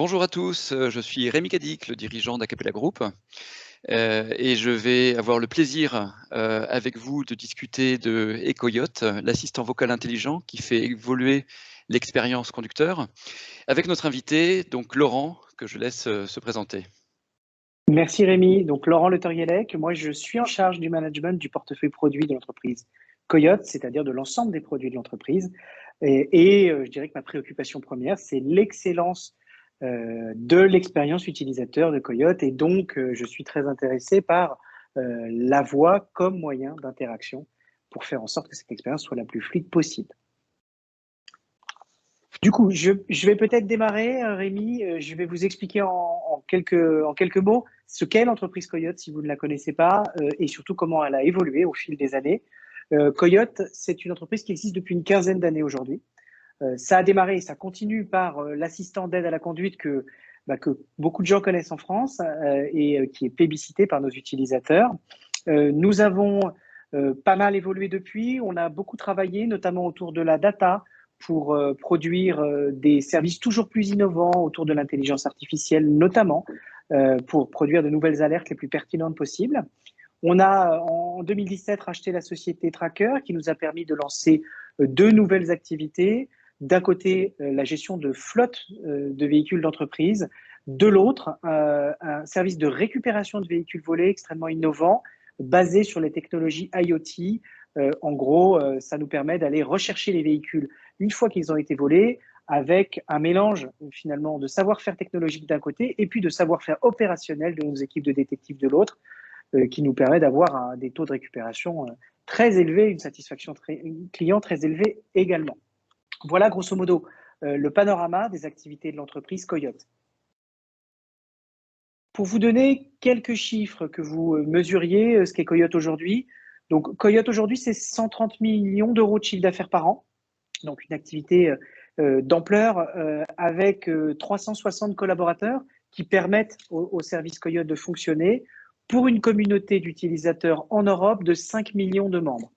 Bonjour à tous, je suis Rémi Cadic, le dirigeant d'Acapela Group, et je vais avoir le plaisir avec vous de discuter de eCoyote, l'assistant vocal intelligent qui fait évoluer l'expérience conducteur, avec notre invité, donc Laurent, que je laisse se présenter. Merci Rémi. Donc Laurent Le Torielec, moi je suis en charge du management du portefeuille produit de l'entreprise Coyote, c'est-à-dire de l'ensemble des produits de l'entreprise. Je dirais que ma préoccupation première, c'est l'excellence de l'expérience utilisateur de Coyote. Et donc, je suis très intéressé par la voix comme moyen d'interaction pour faire en sorte que cette expérience soit la plus fluide possible. Du coup, je vais peut-être démarrer, Rémi. Je vais vous expliquer en quelques mots ce qu'est l'entreprise Coyote si vous ne la connaissez pas et surtout comment elle a évolué au fil des années. Coyote, c'est une entreprise qui existe depuis une quinzaine d'années aujourd'hui. Ça a démarré et ça continue par l'assistant d'aide à la conduite que beaucoup de gens connaissent en France qui est plébiscité par nos utilisateurs. Nous avons pas mal évolué depuis. On a beaucoup travaillé, notamment autour de la data, pour produire des services toujours plus innovants autour de l'intelligence artificielle, notamment pour produire de nouvelles alertes les plus pertinentes possibles. On a en 2017 racheté la société Tracker qui nous a permis de lancer deux nouvelles activités. D'un côté, la gestion de flotte de véhicules d'entreprise. De l'autre, un service de récupération de véhicules volés extrêmement innovant, basé sur les technologies IoT. En gros, ça nous permet d'aller rechercher les véhicules une fois qu'ils ont été volés, avec un mélange finalement de savoir-faire technologique d'un côté et puis de savoir-faire opérationnel de nos équipes de détectives de l'autre, qui nous permet d'avoir des taux de récupération très élevés, une satisfaction client très élevée également. Voilà grosso modo le panorama des activités de l'entreprise Coyote. Pour vous donner quelques chiffres que vous mesuriez ce qu'est Coyote aujourd'hui. Donc Coyote aujourd'hui, c'est 130 millions d'euros de chiffre d'affaires par an. Donc une activité d'ampleur avec 360 collaborateurs qui permettent au service Coyote de fonctionner pour une communauté d'utilisateurs en Europe de 5 millions de membres.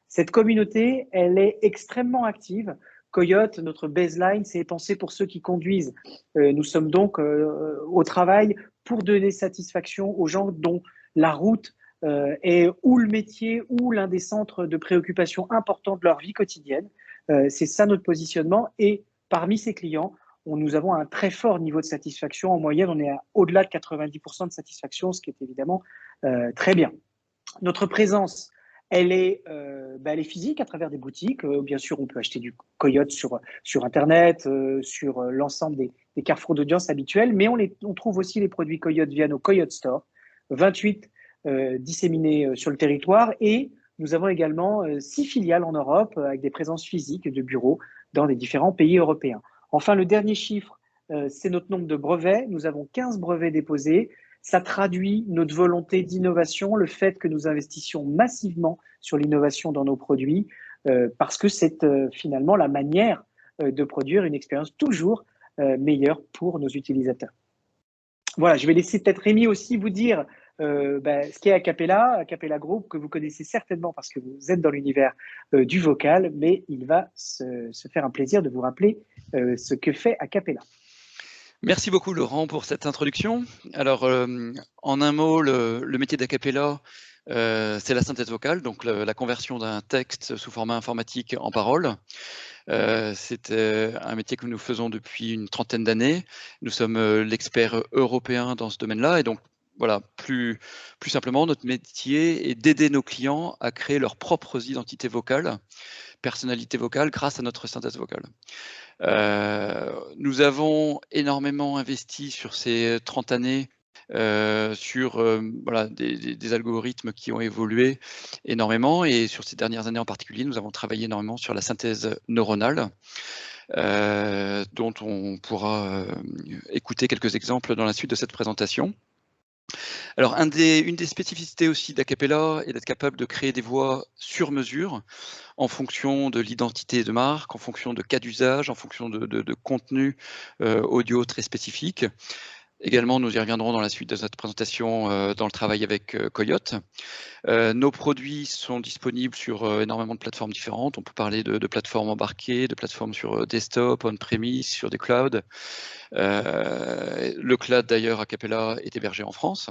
Cette communauté, elle est extrêmement active. Coyote, notre baseline, c'est pensé pour ceux qui conduisent. Nous sommes donc au travail pour donner satisfaction aux gens dont la route est ou le métier ou l'un des centres de préoccupation importants de leur vie quotidienne. C'est ça notre positionnement. Et parmi ces clients, nous avons un très fort niveau de satisfaction. En moyenne, on est au-delà de 90% de satisfaction, ce qui est évidemment très bien. Notre présence, elle est physique à travers des boutiques. Bien sûr, on peut acheter du Coyote sur Internet, sur l'ensemble des carrefours d'audience habituels, mais on trouve aussi les produits Coyote via nos Coyote Store, 28 disséminés sur le territoire, et nous avons également 6 filiales en Europe avec des présences physiques de bureaux dans les différents pays européens. Enfin, le dernier chiffre, c'est notre nombre de brevets. Nous avons 15 brevets déposés. Ça traduit notre volonté d'innovation, le fait que nous investissions massivement sur l'innovation dans nos produits, parce que c'est finalement la manière de produire une expérience toujours meilleure pour nos utilisateurs. Voilà, je vais laisser peut-être Rémi aussi vous dire ce qu'est Acapela Group, que vous connaissez certainement parce que vous êtes dans l'univers du vocal, mais il va se faire un plaisir de vous rappeler ce que fait Acapela. Merci beaucoup Laurent pour cette introduction. Alors, en un mot, le métier d'Acapela, c'est la synthèse vocale, donc la conversion d'un texte sous format informatique en parole. C'est un métier que nous faisons depuis une trentaine d'années. Nous sommes l'expert européen dans ce domaine-là, et donc voilà, plus simplement, notre métier est d'aider nos clients à créer leurs propres identités vocales, personnalités vocales, grâce à notre synthèse vocale. Nous avons énormément investi sur ces 30 années sur voilà, des algorithmes qui ont évolué énormément, et sur ces dernières années en particulier, nous avons travaillé énormément sur la synthèse neuronale, dont on pourra écouter quelques exemples dans la suite de cette présentation. Alors, une des spécificités aussi d'Acapela est d'être capable de créer des voix sur mesure en fonction de l'identité de marque, en fonction de cas d'usage, en fonction de contenu audio très spécifique. Également, nous y reviendrons dans la suite de cette présentation dans le travail avec Coyote. Nos produits sont disponibles sur énormément de plateformes différentes. On peut parler de plateformes embarquées, de plateformes sur desktop, on-premise, sur des clouds. Le cloud d'ailleurs Acapela est hébergé en France.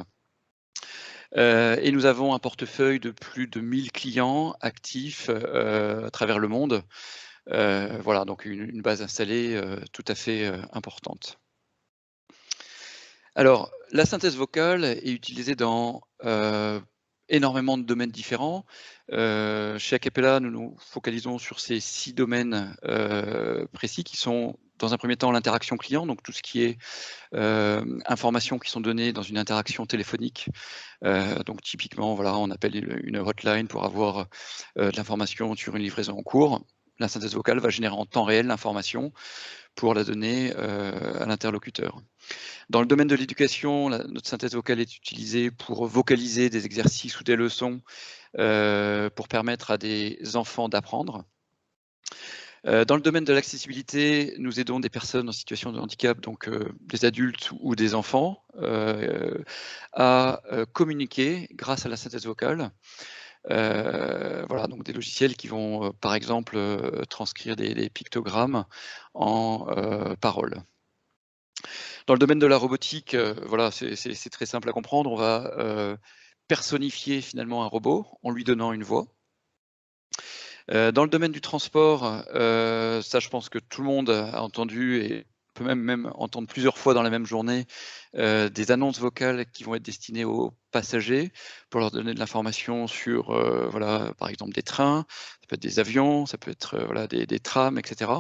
Et nous avons un portefeuille de plus de 1000 clients actifs à travers le monde. Voilà, donc une base installée tout à fait importante. Alors, la synthèse vocale est utilisée dans énormément de domaines différents. Chez Acapela, nous nous focalisons sur ces 6 domaines précis qui sont, dans un premier temps, l'interaction client, donc tout ce qui est informations qui sont données dans une interaction téléphonique. Donc typiquement, voilà, on appelle une hotline pour avoir de l'information sur une livraison en cours. La synthèse vocale va générer en temps réel l'information pour la donner à l'interlocuteur. Dans le domaine de l'éducation, notre synthèse vocale est utilisée pour vocaliser des exercices ou des leçons pour permettre à des enfants d'apprendre. Dans le domaine de l'accessibilité, nous aidons des personnes en situation de handicap, donc des adultes ou des enfants, à communiquer grâce à la synthèse vocale. Voilà, donc des logiciels qui vont, par exemple, transcrire des pictogrammes en paroles. Dans le domaine de la robotique, voilà, c'est très simple à comprendre. On va personnifier finalement un robot en lui donnant une voix. Dans le domaine du transport, ça je pense que tout le monde a entendu et peut même entendre plusieurs fois dans la même journée des annonces vocales qui vont être destinées aux passagers pour leur donner de l'information sur, voilà, par exemple des trains, ça peut être des avions, ça peut être voilà, des trams, etc.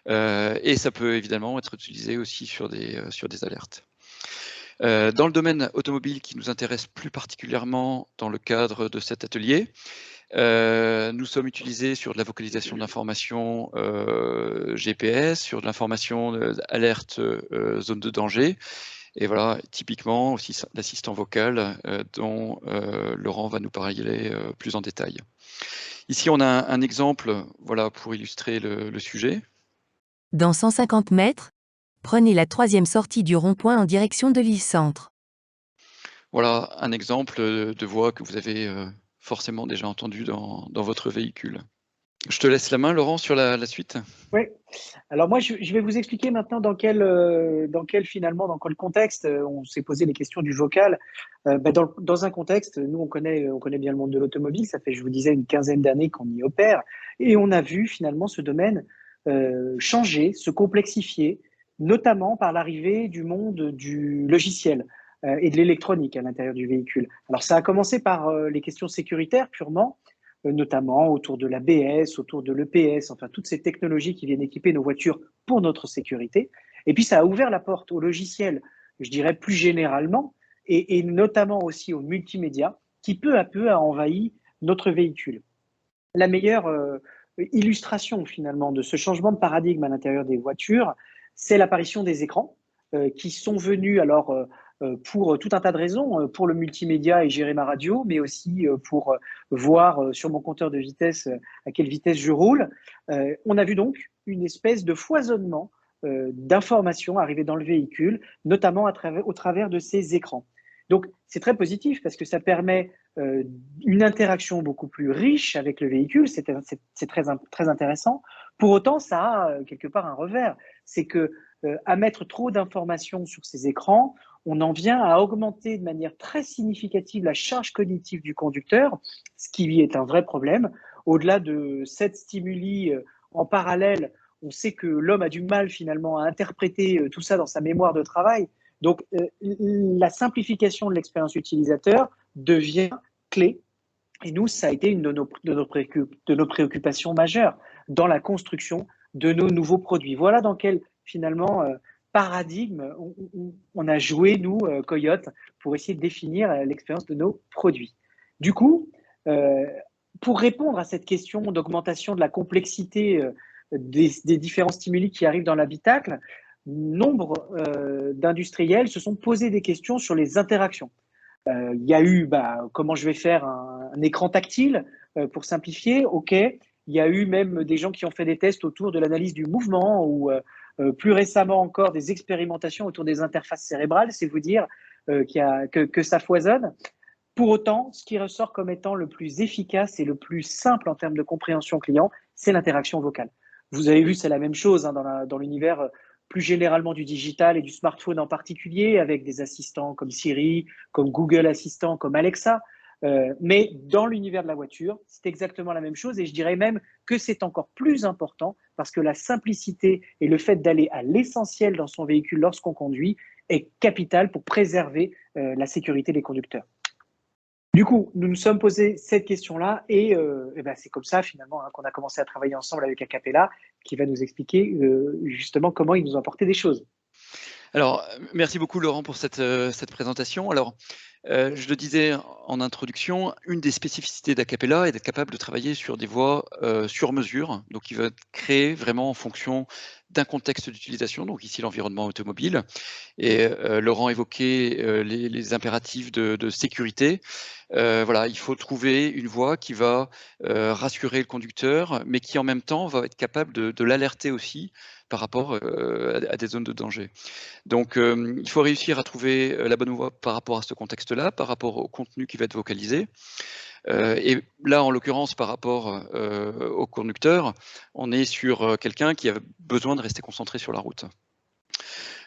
Et ça peut évidemment être utilisé aussi sur des alertes. Dans le domaine automobile qui nous intéresse plus particulièrement dans le cadre de cet atelier, nous sommes utilisés sur de la vocalisation d'informations GPS, sur de l'information alerte zone de danger, et voilà, typiquement aussi l'assistant vocal dont Laurent va nous parler plus en détail. Ici, on a un exemple voilà, pour illustrer le sujet. Dans 150 mètres, prenez la 3e sortie du rond-point en direction de l'île Centre. Voilà un exemple de voix que vous avez forcément déjà entendu dans votre véhicule. Je te laisse la main, Laurent, sur la suite. Oui. Alors moi, je vais vous expliquer maintenant dans quel contexte on s'est posé les questions du vocal. Dans un contexte, nous on connaît bien le monde de l'automobile. Ça fait, je vous disais, une quinzaine d'années qu'on y opère, et on a vu finalement ce domaine changer, se complexifier, notamment par l'arrivée du monde du logiciel et de l'électronique à l'intérieur du véhicule. Alors ça a commencé par les questions sécuritaires purement, notamment autour de l'ABS, autour de l'EPS, enfin toutes ces technologies qui viennent équiper nos voitures pour notre sécurité. Et puis ça a ouvert la porte au logiciel, je dirais plus généralement, et notamment aussi au multimédia, qui peu à peu a envahi notre véhicule. La meilleure illustration finalement de ce changement de paradigme à l'intérieur des voitures, c'est l'apparition des écrans qui sont venus alors pour tout un tas de raisons, pour le multimédia et gérer ma radio, mais aussi pour voir sur mon compteur de vitesse à quelle vitesse je roule. On a vu donc une espèce de foisonnement d'informations arriver dans le véhicule, notamment au travers de ces écrans. Donc c'est très positif parce que ça permet une interaction beaucoup plus riche avec le véhicule, c'est très intéressant. Pour autant, ça a quelque part un revers, c'est que à mettre trop d'informations sur ces écrans, on en vient à augmenter de manière très significative la charge cognitive du conducteur, ce qui est un vrai problème. Au-delà de 7 stimuli en parallèle, on sait que l'homme a du mal finalement à interpréter tout ça dans sa mémoire de travail. Donc, la simplification de l'expérience utilisateur devient clé. Et nous, ça a été une de nos préoccupations majeures dans la construction de nos nouveaux produits. Voilà dans quel, finalement, paradigme on a joué, nous, Coyote, pour essayer de définir l'expérience de nos produits. Du coup, pour répondre à cette question d'augmentation de la complexité des différents stimuli qui arrivent dans l'habitacle, nombre d'industriels se sont posés des questions sur les interactions. Il y a eu comment je vais faire un écran tactile pour simplifier, ok. Il y a eu même des gens qui ont fait des tests autour de l'analyse du mouvement ou plus récemment encore des expérimentations autour des interfaces cérébrales. C'est vous dire que ça foisonne. Pour autant, ce qui ressort comme étant le plus efficace et le plus simple en termes de compréhension client, c'est l'interaction vocale. Vous avez vu, c'est la même chose dans l'univers plus généralement du digital et du smartphone en particulier, avec des assistants comme Siri, comme Google Assistant, comme Alexa. Mais dans l'univers de la voiture, c'est exactement la même chose et je dirais même que c'est encore plus important parce que la simplicité et le fait d'aller à l'essentiel dans son véhicule lorsqu'on conduit est capital pour préserver la sécurité des conducteurs. Du coup, nous nous sommes posé cette question-là et ben c'est comme ça finalement qu'on a commencé à travailler ensemble avec Acapela qui va nous expliquer justement comment ils nous ont apporté des choses. Alors, merci beaucoup Laurent pour cette présentation. Alors, je le disais en introduction, une des spécificités d'Acapela est d'être capable de travailler sur des voies sur mesure, donc qui va être créé vraiment en fonction d'un contexte d'utilisation, donc ici l'environnement automobile. Et Laurent évoquait les impératifs de sécurité. Voilà, il faut trouver une voie qui va rassurer le conducteur, mais qui en même temps va être capable de l'alerter aussi par rapport à des zones de danger. Donc, il faut réussir à trouver la bonne voie par rapport à ce contexte-là, par rapport au contenu qui va être vocalisé. Et là, en l'occurrence, par rapport au conducteur, on est sur quelqu'un qui a besoin de rester concentré sur la route.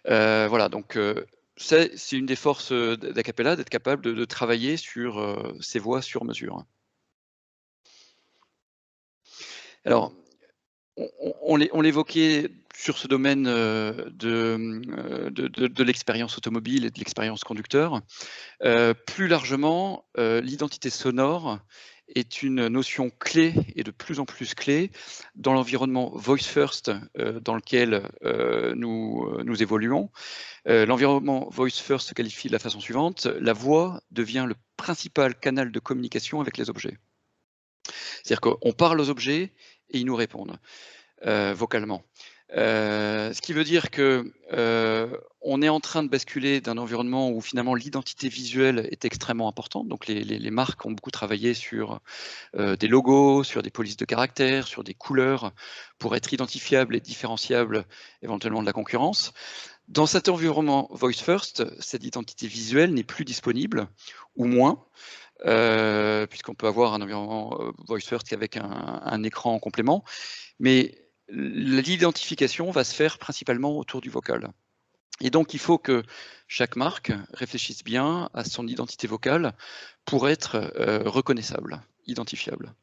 Voilà, donc c'est une des forces d'Acapela, d'être capable de travailler sur ces voies sur mesure. Alors, on l'évoquait sur ce domaine de l'expérience automobile et de l'expérience conducteur. Plus largement, l'identité sonore est une notion clé et de plus en plus clé dans l'environnement voice first dans lequel nous évoluons. L'environnement voice first se qualifie de la façon suivante: la voix devient le principal canal de communication avec les objets. C'est-à-dire qu'on parle aux objets et ils nous répondent vocalement. Ce qui veut dire que on est en train de basculer d'un environnement où finalement l'identité visuelle est extrêmement importante. Donc les marques ont beaucoup travaillé sur des logos, sur des polices de caractères, sur des couleurs pour être identifiables et différenciables éventuellement de la concurrence. Dans cet environnement voice first, cette identité visuelle n'est plus disponible, ou moins, puisqu'on peut avoir un environnement voice first avec un écran en complément, mais l'identification va se faire principalement autour du vocal. Et donc, il faut que chaque marque réfléchisse bien à son identité vocale pour être reconnaissable, identifiable.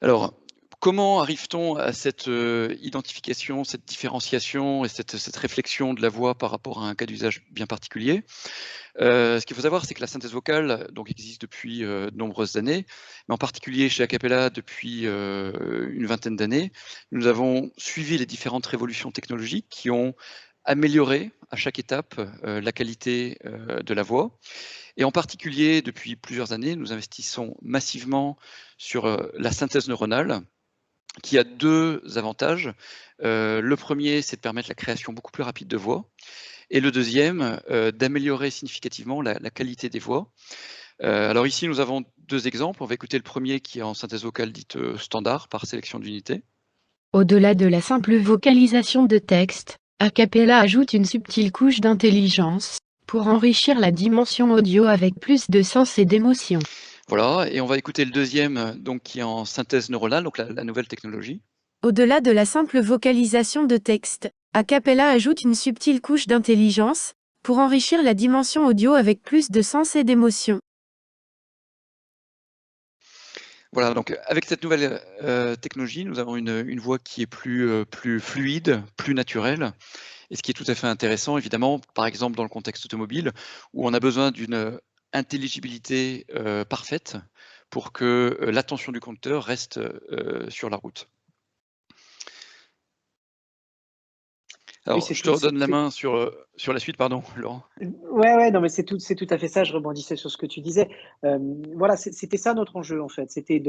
Alors, comment arrive-t-on à cette identification, cette différenciation et cette réflexion de la voix par rapport à un cas d'usage bien particulier? Ce qu'il faut savoir, c'est que la synthèse vocale donc, existe depuis de nombreuses années, mais en particulier chez Acapela depuis une vingtaine d'années. Nous avons suivi les différentes révolutions technologiques qui ont amélioré à chaque étape la qualité de la voix. Et en particulier, depuis plusieurs années, nous investissons massivement sur la synthèse neuronale, qui a deux avantages. Le premier, c'est de permettre la création beaucoup plus rapide de voix. Et le deuxième, d'améliorer significativement la qualité des voix. Alors ici, nous avons deux exemples. On va écouter le premier qui est en synthèse vocale dite standard par sélection d'unités. Au-delà de la simple vocalisation de texte, Acapela ajoute une subtile couche d'intelligence pour enrichir la dimension audio avec plus de sens et d'émotion. Voilà, et on va écouter le deuxième, donc qui est en synthèse neuronale, donc la nouvelle technologie. Au-delà de la simple vocalisation de texte, Acapela ajoute une subtile couche d'intelligence pour enrichir la dimension audio avec plus de sens et d'émotion. Voilà, donc avec cette nouvelle technologie, nous avons une voix qui est plus fluide, plus naturelle, et ce qui est tout à fait intéressant, évidemment, par exemple dans le contexte automobile, où on a besoin d'une intelligibilité parfaite pour que l'attention du conducteur reste sur la route. Alors, Oui, je te redonne la main sur la suite, pardon, Laurent. Ouais, non, mais c'est tout à fait ça. Je rebondissais sur ce que tu disais. Voilà, c'était ça notre enjeu en fait. C'était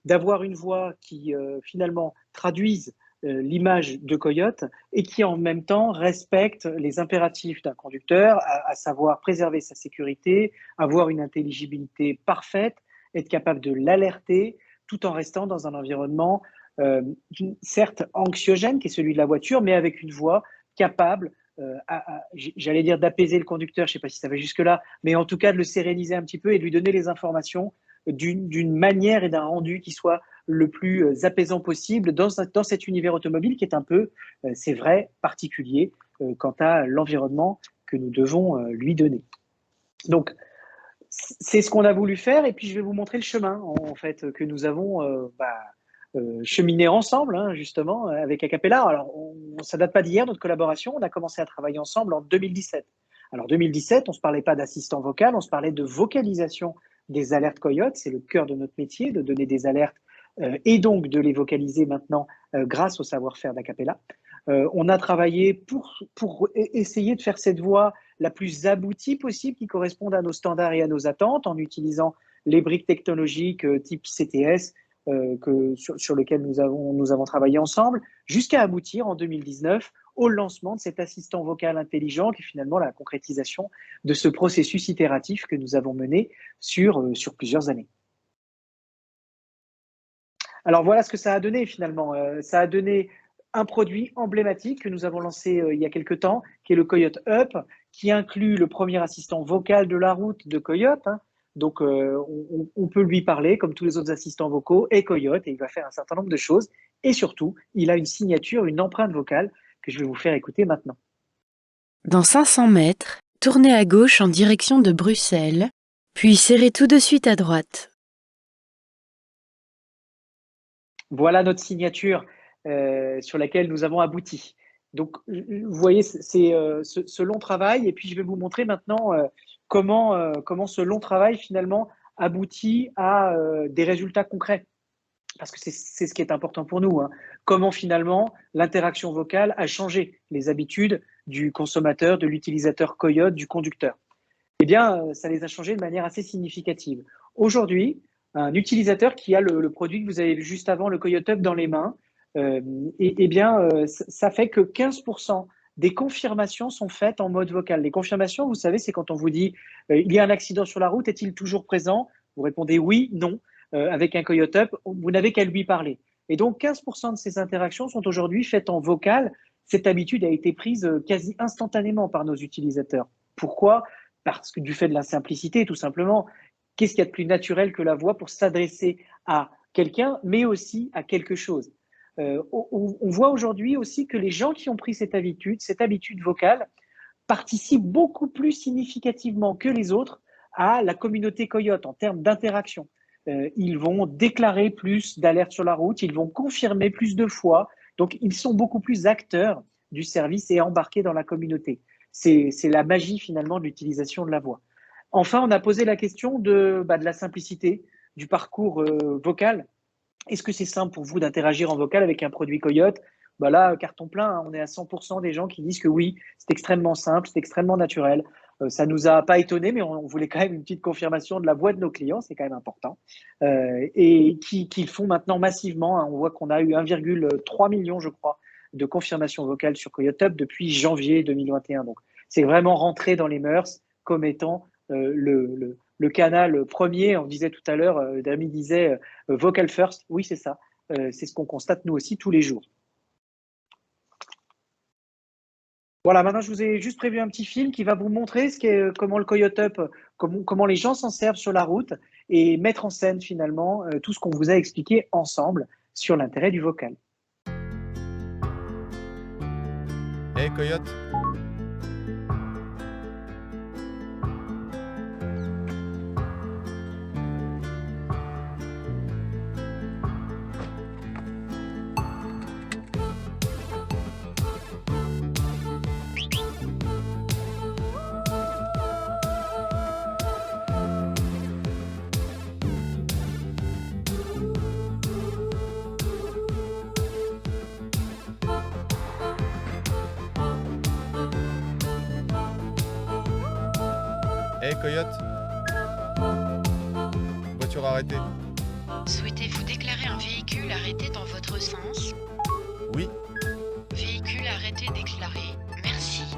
d'avoir une voix qui finalement traduise l'image de Coyote et qui en même temps respecte les impératifs d'un conducteur, à savoir préserver sa sécurité, avoir une intelligibilité parfaite, être capable de l'alerter, tout en restant dans un environnement certes anxiogène, qui est celui de la voiture, mais avec une voix capable, j'allais dire d'apaiser le conducteur, je ne sais pas si ça va jusque-là, mais en tout cas de le séréniser un petit peu et de lui donner les informations d'une manière et d'un rendu qui soit le plus apaisant possible dans cet univers automobile qui est un peu, c'est vrai, particulier quant à l'environnement que nous devons lui donner. Donc, c'est ce qu'on a voulu faire et puis je vais vous montrer le chemin en fait que nous avons cheminé ensemble hein, justement avec Acapela. Alors, ça date pas d'hier notre collaboration, on a commencé à travailler ensemble en 2017. Alors 2017, on se parlait pas d'assistant vocal, on se parlait de vocalisation des alertes Coyote, c'est le cœur de notre métier, de donner des alertes et donc de les vocaliser maintenant grâce au savoir-faire d'Acapela. On a travaillé pour essayer de faire cette voix la plus aboutie possible qui corresponde à nos standards et à nos attentes en utilisant les briques technologiques type CTS sur lesquelles nous avons travaillé ensemble jusqu'à aboutir en 2019 au lancement de cet assistant vocal intelligent qui est finalement la concrétisation de ce processus itératif que nous avons mené sur plusieurs années. Alors voilà ce que ça a donné finalement. Ça a donné un produit emblématique que nous avons lancé il y a quelques temps, qui est le Coyote Up, qui inclut le premier assistant vocal de la route de Coyote. Hein. Donc, on peut lui parler, comme tous les autres assistants vocaux, et Coyote, et il va faire un certain nombre de choses. Et surtout, il a une signature, une empreinte vocale que je vais vous faire écouter maintenant. Dans 500 mètres, tournez à gauche en direction de Bruxelles, puis serrez tout de suite à droite. Voilà notre signature sur laquelle nous avons abouti. Donc, vous voyez, c'est ce long travail. Et puis, je vais vous montrer maintenant comment ce long travail, finalement, aboutit à des résultats concrets. Parce que c'est ce qui est important pour nous. Hein. Comment, finalement, l'interaction vocale a changé les habitudes du consommateur, de l'utilisateur Coyote, du conducteur. Eh bien, ça les a changés de manière assez significative. Aujourd'hui, un utilisateur qui a le produit que vous avez vu juste avant, le Coyote Up, dans les mains, ça fait que 15% des confirmations sont faites en mode vocal. Les confirmations, vous savez, c'est quand on vous dit il y a un accident sur la route, est-il toujours présent? Vous répondez oui, non. Avec un Coyote Up, vous n'avez qu'à lui parler. Et donc, 15% de ces interactions sont aujourd'hui faites en vocal. Cette habitude a été prise quasi instantanément par nos utilisateurs. Pourquoi? Parce que du fait de la simplicité, tout simplement. Qu'est-ce qu'il y a de plus naturel que la voix pour s'adresser à quelqu'un, mais aussi à quelque chose? On voit aujourd'hui aussi que les gens qui ont pris cette habitude vocale, participent beaucoup plus significativement que les autres à la communauté Coyote en termes d'interaction. Ils vont déclarer plus d'alertes sur la route, ils vont confirmer plus de fois, donc ils sont beaucoup plus acteurs du service et embarqués dans la communauté. C'est la magie finalement de l'utilisation de la voix. Enfin, on a posé la question de la simplicité du parcours vocal. Est-ce que c'est simple pour vous d'interagir en vocal avec un produit Coyote? Là, carton plein, hein, on est à 100% des gens qui disent que oui, c'est extrêmement simple, c'est extrêmement naturel. Ça ne nous a pas étonnés, mais on voulait quand même une petite confirmation de la voix de nos clients, c'est quand même important. Et qui font maintenant massivement. Hein, on voit qu'on a eu 1,3 million, je crois, de confirmations vocales sur Coyote Up depuis janvier 2021. Donc, c'est vraiment rentré dans les mœurs comme étant le canal premier. On disait tout à l'heure, Dami disait vocal first. Oui, c'est ça. C'est ce qu'on constate nous aussi tous les jours. Voilà, maintenant je vous ai juste prévu un petit film qui va vous montrer comment le Coyote Up, comment les gens s'en servent sur la route et mettre en scène finalement tout ce qu'on vous a expliqué ensemble sur l'intérêt du vocal. Hey Coyote. Hey Coyote. Voiture arrêtée. Souhaitez-vous déclarer un véhicule arrêté dans votre sens? Oui. Véhicule arrêté déclaré. Merci.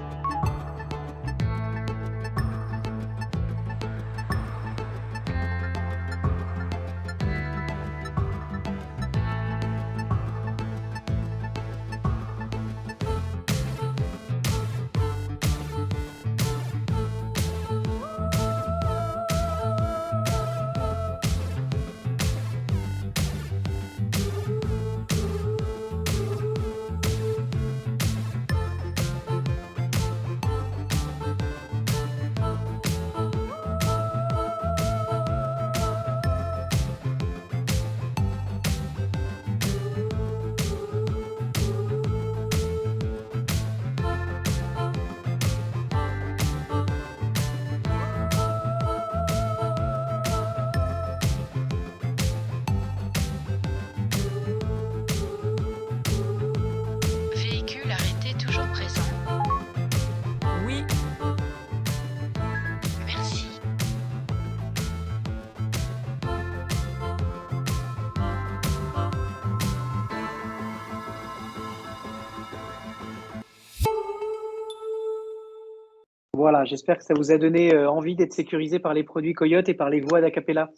Voilà, j'espère que ça vous a donné envie d'être sécurisé par les produits Coyote et par les voix d'Acapella.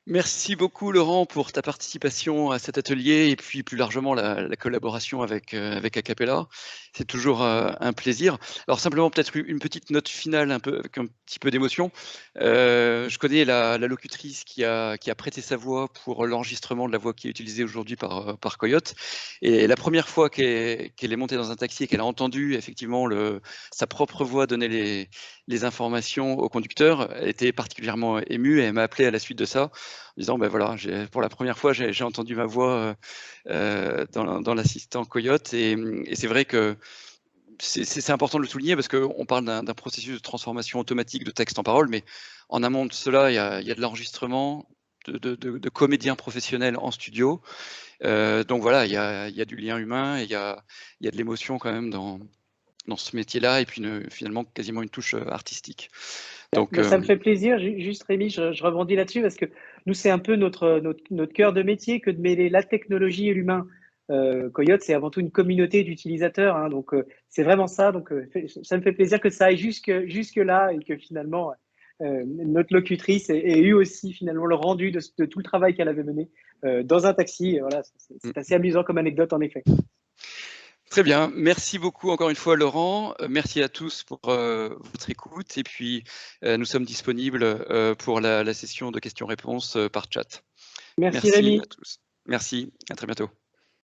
Merci beaucoup Laurent pour ta participation à cet atelier et puis plus largement la collaboration avec Acapella. C'est toujours un plaisir. Alors simplement peut-être une petite note finale un peu, avec un petit peu d'émotion. Je connais la locutrice qui a prêté sa voix pour l'enregistrement de la voix qui est utilisée aujourd'hui par Coyote. Et la première fois qu'elle est montée dans un taxi et qu'elle a entendu effectivement sa propre voix donner les informations au conducteur, elle était particulièrement émue et elle m'a appelé à la suite de ça en disant ben voilà, pour la première fois j'ai entendu ma voix dans l'assistant Coyote et c'est vrai que c'est important de le souligner parce qu'on parle d'un processus de transformation automatique de texte en parole, mais en amont de cela, il y a de l'enregistrement de comédiens professionnels en studio. Donc voilà, il y a du lien humain et il y a de l'émotion quand même dans ce métier-là et puis finalement quasiment une touche artistique. Donc, Ça me fait plaisir, juste Rémi, je rebondis là-dessus parce que nous, c'est un peu notre cœur de métier que de mêler la technologie et l'humain. Coyote, c'est avant tout une communauté d'utilisateurs, hein, donc c'est vraiment ça. Donc ça me fait plaisir que ça aille jusque là et que finalement notre locutrice ait eu aussi finalement le rendu de tout le travail qu'elle avait mené dans un taxi. Et voilà, c'est assez amusant comme anecdote en effet. Très bien, merci beaucoup encore une fois Laurent, merci à tous pour votre écoute et puis nous sommes disponibles pour la session de questions-réponses par chat. Merci Rémi. à tous. Merci, à très bientôt.